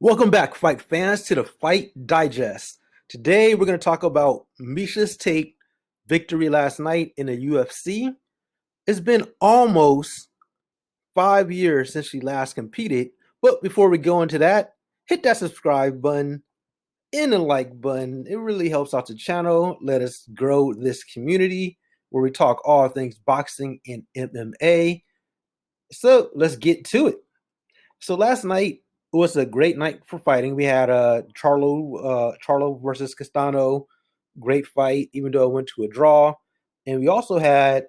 Welcome back, fight fans, to the Fight Digest. Today, we're going to talk about Miesha Tate victory last night in the UFC. It's been almost 5 years since she last competed. But before we go into that, hit that subscribe button and the like button. It really helps out the channel. Let us grow this community where we talk all things boxing and MMA. So let's get to it. So last night was a great night for fighting. We had Charlo versus Castano, great fight, even though it went to a draw. And we also had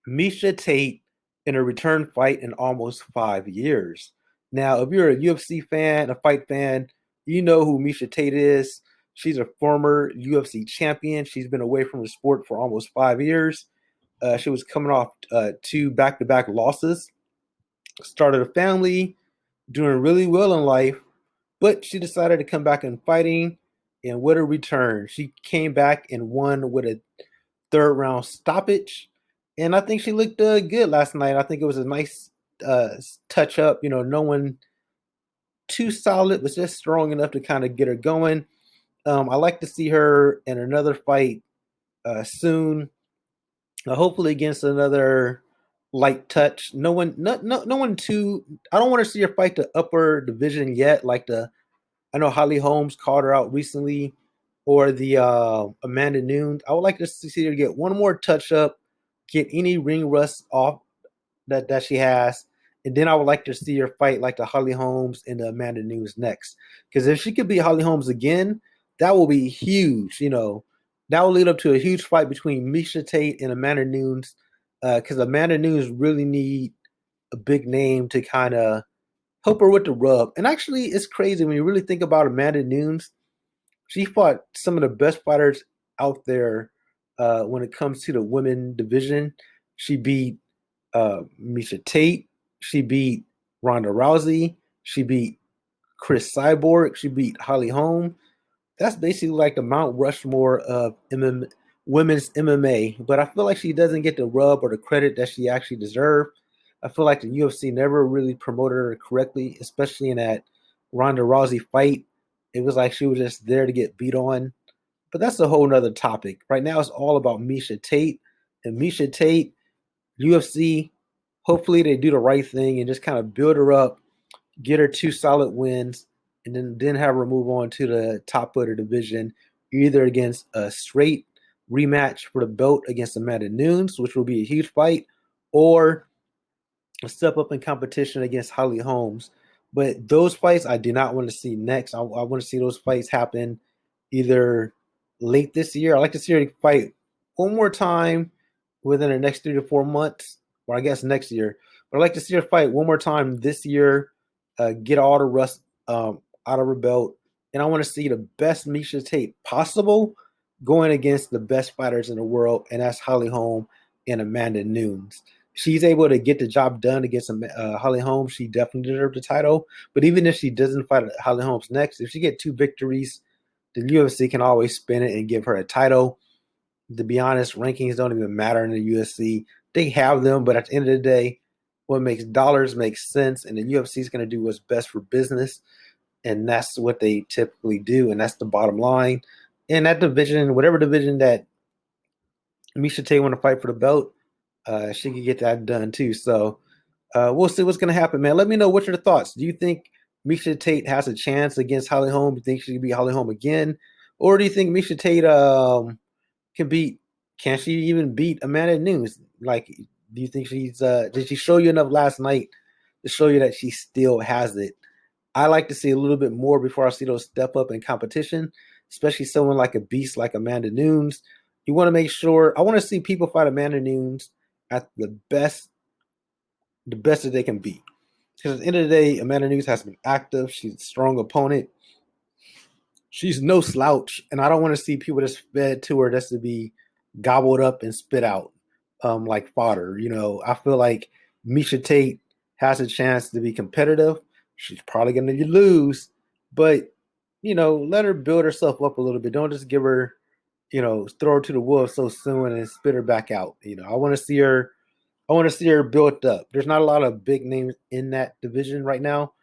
Miesha Tate in a return fight in almost 5 years. Now, if you're a UFC fan, a fight fan, you know who Miesha Tate is. She's a former UFC champion. She's been away from the sport for almost 5 years. She was coming off two back-to-back losses. Started a family, doing really well in life, but she decided to come back in fighting. And what a return. She came back and won with a third round stoppage. And I think she looked good last night. I think it was a nice touch up. No one too solid, but just strong enough to kind of get her going. I like to see her in another fight soon, hopefully against another light touch. No one too. I don't want to see her fight the upper division yet. I know Holly Holmes called her out recently, or the Amanda Nunes. I would like to see her get one more touch up, get any ring rust off that she has, and then I would like to see her fight like the Holly Holmes and the Amanda Nunes next. Because if she could beat Holly Holmes again, that will be huge. That will lead up to a huge fight between Miesha Tate and Amanda Nunes. Because Amanda Nunes really need a big name to kind of help her with the rub. And actually, it's crazy when you really think about Amanda Nunes. She fought some of the best fighters out there when it comes to the women division. She beat Miesha Tate. She beat Ronda Rousey. She beat Chris Cyborg. She beat Holly Holm. That's basically like the Mount Rushmore of women's MMA. But I feel like she doesn't get the rub or the credit that she actually deserves. I feel like the UFC never really promoted her correctly, especially in that Ronda Rousey fight. It was like she was just there to get beat on. But that's a whole nother topic. Right now, it's all about Miesha Tate. And Miesha Tate, UFC, hopefully they do the right thing and just kind of build her up, get her two solid wins, and then have her move on to the top of the division, either against a straight rematch for the belt against Amanda Nunes, which will be a huge fight, or a step up in competition against Holly Holmes. But those fights I do not want to see next. I want to see those fights happen either late this year. I like to see her fight one more time within the next 3 to 4 months, or I guess next year. But I like to see her fight one more time this year, get all the rust out of her belt. And I want to see the best Miesha Tate possible going against the best fighters in the world, and that's Holly Holm and Amanda Nunes. She's able to get the job done against Holly Holmes. She definitely deserved the title. But even if she doesn't fight Holly Holmes next, if she get two victories, the UFC can always spin it and give her a title. To be honest, rankings don't even matter in the UFC. They have them, but at the end of the day, what makes dollars makes sense, and the UFC is going to do what's best for business, and that's what they typically do, and that's the bottom line. And that division, whatever division that Miesha Tate want to fight for the belt, she could get that done too. So we'll see what's going to happen, man. Let me know what your thoughts. Do you think Miesha Tate has a chance against Holly Holm? Do you think she can beat Holly Holm again, or do you think Miesha Tate can beat? Can she even beat Amanda Nunes? Like, do you think she's? Did she show you enough last night to show you that she still has it? I like to see a little bit more before I see those step up in competition, especially someone like a beast like Amanda Nunes. You want to make sure. I want to see people fight Amanda Nunes at the best that they can be. Because at the end of the day, Amanda Nunes has been active. She's a strong opponent. She's no slouch, and I don't want to see people just fed to her just to be gobbled up and spit out like fodder. I feel like Miesha Tate has a chance to be competitive. She's probably going to lose, but let her build herself up a little bit. Don't just give her, throw her to the wolves so soon and spit her back out. I want to see her built up. There's not a lot of big names in that division right now,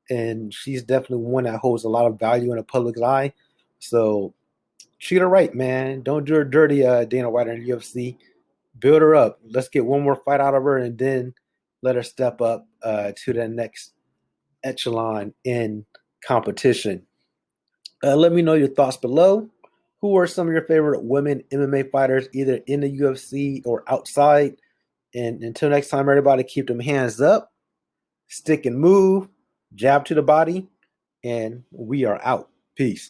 and she's definitely one that holds a lot of value in the public's eye. So treat her right, man. Don't do her dirty, Dana White in the UFC. Build her up. Let's get one more fight out of her, and then let her step up to the next echelon in competition. Let me know your thoughts below. Who are some of your favorite women MMA fighters, either in the UFC or outside? And until next time, everybody, keep them hands up, stick and move, jab to the body, and we are out. Peace.